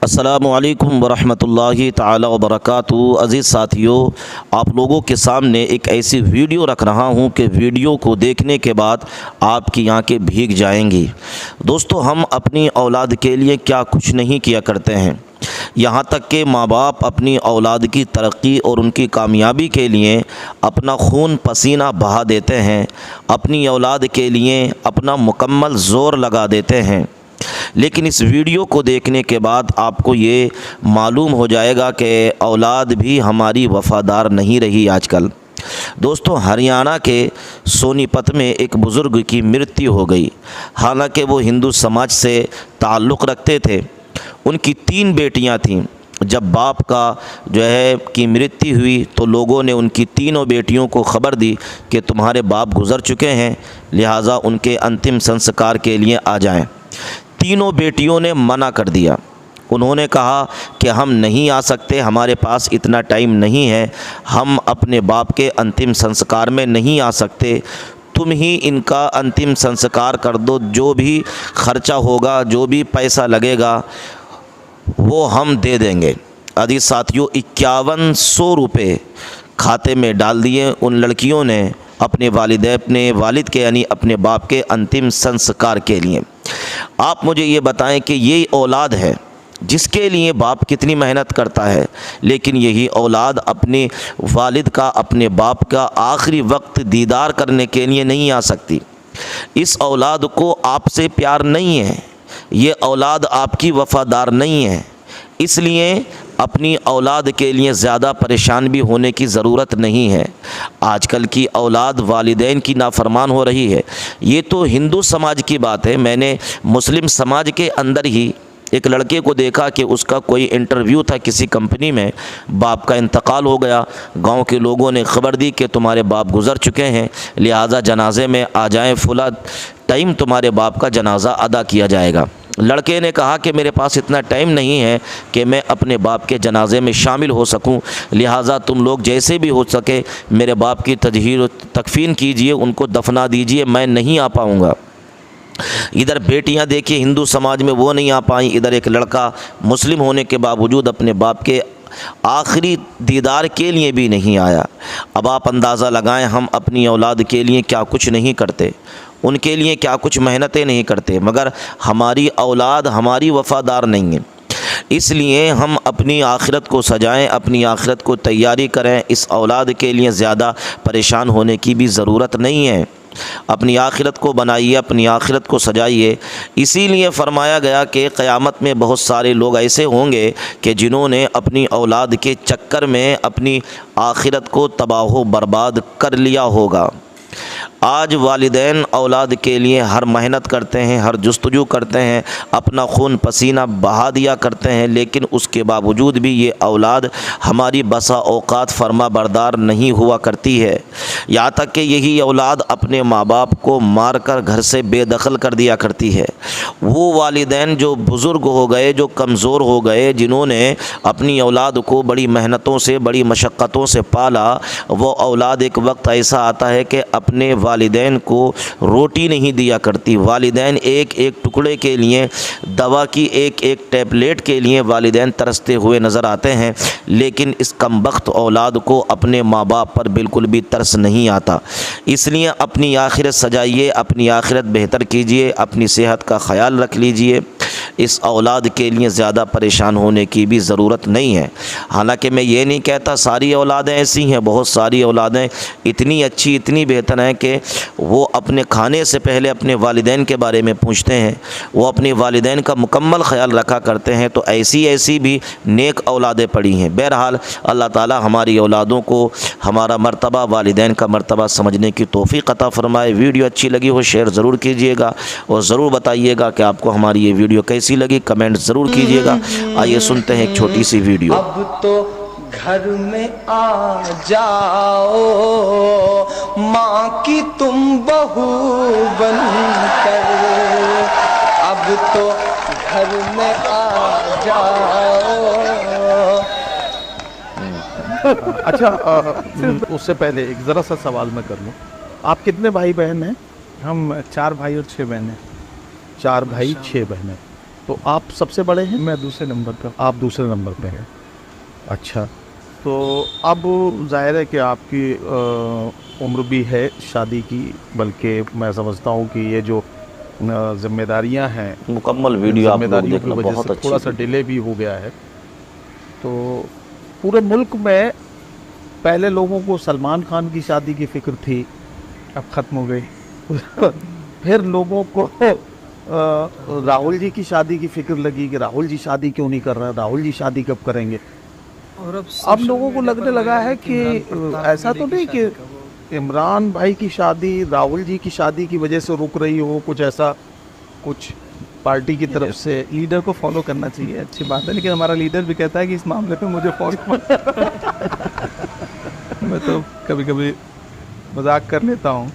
अस्सलामुअलैकुम वरहमतुल्लाहि ताला वबरकातुहू। अज़ीज़ साथियों, आप लोगों के सामने एक ऐसी वीडियो रख रहा हूं कि वीडियो को देखने के बाद आपकी आंखें भीग जाएंगी। दोस्तों, हम अपनी औलाद के लिए क्या कुछ नहीं किया करते हैं। यहाँ तक कि माँ बाप अपनी औलाद की तरक्की और उनकी कामयाबी के लिए अपना खून पसीना बहा देते हैं, अपनी औलाद के लिए अपना मुकम्मल ज़ोर लगा देते हैं। लेकिन इस वीडियो को देखने के बाद आपको ये मालूम हो जाएगा कि औलाद भी हमारी वफ़ादार नहीं रही आजकल। दोस्तों, हरियाणा के सोनीपत में एक बुज़ुर्ग की मृत्यु हो गई। हालांकि वो हिंदू समाज से ताल्लुक़ रखते थे। उनकी 3 बेटियां थीं। जब बाप का की मृत्यु हुई तो लोगों ने उनकी तीनों बेटियों को ख़बर दी कि तुम्हारे बाप गुज़र चुके हैं, लिहाजा उनके अंतिम संस्कार के लिए आ जाएं। तीनों बेटियों ने मना कर दिया। उन्होंने कहा कि हम नहीं आ सकते, हमारे पास इतना टाइम नहीं है, हम अपने बाप के अंतिम संस्कार में नहीं आ सकते, तुम ही इनका अंतिम संस्कार कर दो, जो भी खर्चा होगा, जो भी पैसा लगेगा वो हम दे देंगे। अजीज़ साथियों, 5100 रुपये खाते में डाल दिए उन लड़कियों ने अपने वालिद के यानी अपने बाप के अंतिम संस्कार के लिए। आप मुझे ये बताएं कि ये औलाद है जिसके लिए बाप कितनी मेहनत करता है, लेकिन यही औलाद अपने वालिद का, अपने बाप का आखिरी वक्त दीदार करने के लिए नहीं आ सकती। इस औलाद को आपसे प्यार नहीं है, ये औलाद आपकी वफ़ादार नहीं है, इसलिए अपनी औलाद के लिए ज़्यादा परेशान भी होने की ज़रूरत नहीं है। आजकल की औलाद वालिदैन की नाफरमान हो रही है। ये तो हिंदू समाज की बात है। मैंने मुस्लिम समाज के अंदर ही एक लड़के को देखा कि उसका कोई इंटरव्यू था किसी कंपनी में, बाप का इंतकाल हो गया। गांव के लोगों ने ख़बर दी कि तुम्हारे बाप गुज़र चुके हैं, लिहाजा जनाजे में आ जाएं, फुला टाइम तुम्हारे बाप का जनाजा अदा किया जाएगा। लड़के ने कहा कि मेरे पास इतना टाइम नहीं है कि मैं अपने बाप के जनाजे में शामिल हो सकूं, लिहाजा तुम लोग जैसे भी हो सके मेरे बाप की तजहीर तकफीन कीजिए, उनको दफना दीजिए, मैं नहीं आ पाऊँगा। इधर बेटियां देखिए हिंदू समाज में वो नहीं आ पाई, इधर एक लड़का मुस्लिम होने के बावजूद अपने बाप के आखिरी दीदार के लिए भी नहीं आया। अब आप अंदाज़ा लगाएं, हम अपनी औलाद के लिए क्या कुछ नहीं करते, उनके लिए क्या कुछ मेहनतें नहीं करते, मगर हमारी औलाद हमारी वफ़ादार नहीं है। इसलिए हम अपनी आखिरत को सजाएं, अपनी आखिरत को तैयारी करें। इस औलाद के लिए ज़्यादा परेशान होने की भी ज़रूरत नहीं है। अपनी आखिरत को बनाइए, अपनी आखिरत को सजाइए। इसीलिए फ़रमाया गया कि क़यामत में बहुत सारे लोग ऐसे होंगे कि जिन्होंने अपनी औलाद के चक्कर में अपनी आखिरत को तबाह बर्बाद कर लिया होगा। आज वालिदैन औलाद के लिए हर मेहनत करते हैं, हर जुस्तजू करते हैं, अपना खून पसीना बहा दिया करते हैं, लेकिन उसके बावजूद भी ये औलाद हमारी बसा औकात फर्मा बरदार नहीं हुआ करती है। यहाँ तक कि यही औलाद अपने माँ बाप को मार कर घर से बेदखल कर दिया करती है। वो वालिदैन जो बुज़ुर्ग हो गए, जो कमज़ोर हो गए, जिन्होंने अपनी औलाद को बड़ी मेहनतों से, बड़ी मशक्क़तों से पाला, वो औलाद एक वक्त ऐसा आता है कि अपने वालिदैन को रोटी नहीं दिया करती। वालिदैन एक एक टुकड़े के लिए, दवा की एक एक टैबलेट के लिए वालिदैन तरसते हुए नज़र आते हैं, लेकिन इस कमबख्त औलाद को अपने माँ बाप पर बिल्कुल भी तरस नहीं आता। इसलिए अपनी आखिरत सजाइए, अपनी आखिरत बेहतर कीजिए, अपनी सेहत का ख्याल रख लीजिए। इस औलाद के लिए ज़्यादा परेशान होने की भी ज़रूरत नहीं है। हालांकि मैं ये नहीं कहता सारी औलादें ऐसी हैं, बहुत सारी औलादें इतनी अच्छी, इतनी बेहतर हैं कि वो अपने खाने से पहले अपने वालिदैन के बारे में पूछते हैं, वो अपने वालिदैन का मुकम्मल ख्याल रखा करते हैं। तो ऐसी भी नेक औलादें पड़ी हैं। बहरहाल अल्लाह ताला हमारी औलादों को हमारा मर्तबा, वालिदैन का मर्तबा समझने की तौफ़ीक़ अता फ़रमाए। वीडियो अच्छी लगी हो शेयर ज़रूर कीजिएगा और ज़रूर बताइएगा कि आपको हमारी ये वीडियो कैसी लगी, कमेंट ज़रूर कीजिएगा। आइए सुनते हैं एक छोटी सी वीडियो। अब तो घर में आ जाओ, माँ की तुम बहू बनकर, अब तो घर में आ जाओ। अच्छा, उससे पहले एक ज़रा सा सवाल मैं कर लूँ, आप कितने भाई बहन हैं? हम 4 भाई और 6 बहनें। 4 भाई 6 बहनें। तो आप सबसे बड़े हैं? मैं दूसरे नंबर पर। आप दूसरे नंबर पे हैं। अच्छा, तो अब ज़ाहिर है कि आपकी उम्र भी है शादी की, बल्कि मैं समझता हूँ कि ये जो जिम्मेदारियाँ हैं, मुकम्मल वीडियो आप लोग जिम्मेदारियों की देखना, वजह बहुत से अच्छी थोड़ा सा वीडियो। डिले भी हो गया है। तो पूरे मुल्क में पहले लोगों को सलमान खान की शादी की फ़िक्र थी, अब ख़त्म हो गई। फिर लोगों को राहुल जी की शादी की फ़िक्र लगी कि राहुल जी शादी क्यों नहीं कर रहे, राहुल जी शादी कब करेंगे। और अब लोगों को लगने लगा है कि ऐसा तो नहीं कि इमरान भाई की शादी राहुल जी की शादी की वजह से रुक रही हो, कुछ ऐसा कुछ पार्टी की तरफ से। लीडर को फॉलो करना चाहिए, अच्छी बात है, लेकिन हमारा लीडर भी कहता है कि इस मामले पे मुझे फॉलो मैं तो कभी कभी मजाक कर लेता हूँ,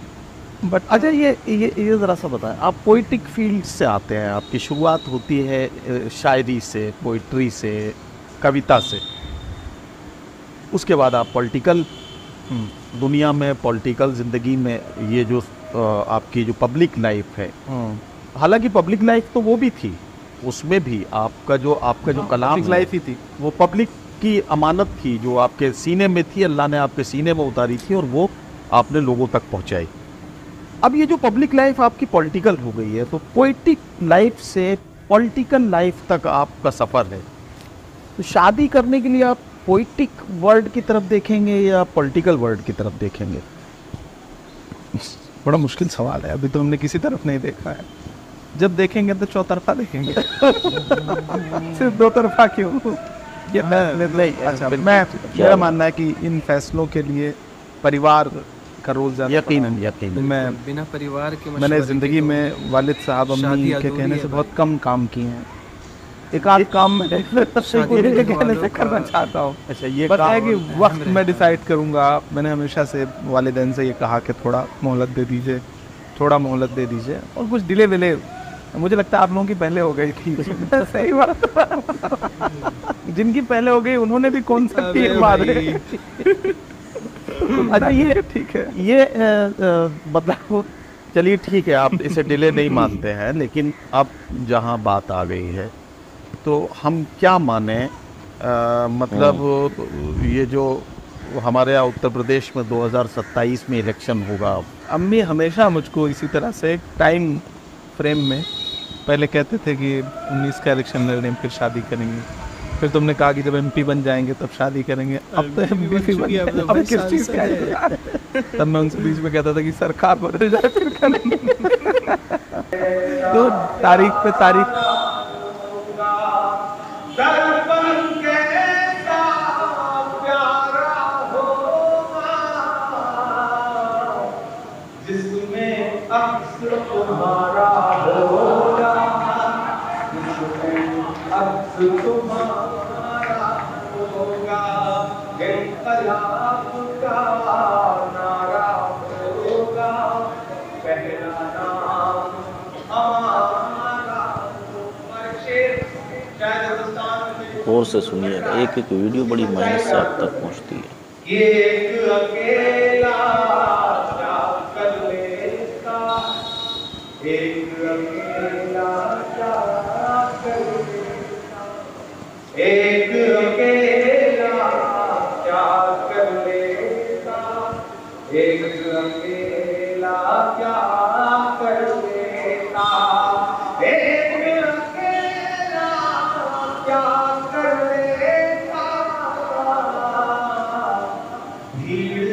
बट अच्छा, ये ज़रा सा बताएं, आप पोइटिक फील्ड से आते हैं, आपकी शुरुआत होती है शायरी से, पोइट्री से, कविता से, उसके बाद आप पॉलिटिकल दुनिया में, पॉलिटिकल ज़िंदगी में, ये जो आपकी जो पब्लिक लाइफ है, हालांकि पब्लिक लाइफ तो वो भी थी, उसमें भी आपका जो कलाम है, लाइफ ही थी। वो पब्लिक की अमानत थी जो आपके सीने में थी, अल्लाह ने आपके सीने में उतारी थी और वो आपने लोगों तक पहुंचाई। अब ये जो पब्लिक लाइफ आपकी पॉलिटिकल हो गई है, तो पोइटिक लाइफ से पॉलिटिकल लाइफ तक आपका सफ़र है, तो शादी करने के लिए आप पोइटिक वर्ड की तरफ देखेंगे या पॉलिटिकल वर्ड की तरफ देखेंगे? बड़ा मुश्किल सवाल है, अभी तो हमने किसी तरफ नहीं देखा है। जब देखेंगे तो चौतरफा देखेंगे। सिर्फ दो तरफा क्यों? ये नहीं, अच्छा, मेरा मानना है कि इन फैसलों के लिए परिवार का रोल ज़्यादा। यकीनन मैं बिना परिवार के मैंने ज़िंदगी में वालिद साहब अम्मी के कहने से बहुत कम काम किए हैं। एक आध काम मैं उनके कहने से करना चाहता हूँ। अच्छा, ये बस है काम कि वक्त मैं डिसाइड करूँगा। मैंने हमेशा से वालिदैन से ये कहा कि थोड़ा मोहलत दे दीजिए, थोड़ा मोहलत दे दीजिए, और कुछ डिले विले मुझे लगता है आप लोगों की पहले हो गई थी। सही बात। जिनकी पहले हो गई उन्होंने भी कौन सा तीर मारे। अच्छा, ये ठीक है, ये मतलब चलिए ठीक है, आप इसे डिले नहीं मानते हैं, लेकिन अब जहाँ बात आ गई है तो हम क्या माने, मतलब ये जो हमारे यहाँ उत्तर प्रदेश में 2027 में इलेक्शन होगा। अम्मी हमेशा मुझको इसी तरह से एक टाइम फ्रेम में पहले कहते थे कि 19 का इलेक्शन लड़ेंगे फिर शादी करेंगे, फिर तुमने कहा कि जब एमपी बन जाएंगे तब शादी करेंगे। अब तो एमपी बन गए, अब किस चीज़ का है? तब मैं उनसे बीच में कहता था कि सरकार बदल जाए फिर करेंगे। तो तारीख पे तारीख गौर से सुनिएगा, एक एक वीडियो बड़ी मेहनत से आप तक पहुंचती है। एक अकेला क्या कर लेता, एक अकेला क्या कर लेता, एक अकेला क्या कर लेता, एक अकेला क्या कर लेता, एक अकेला क्या कर लेता, भीड़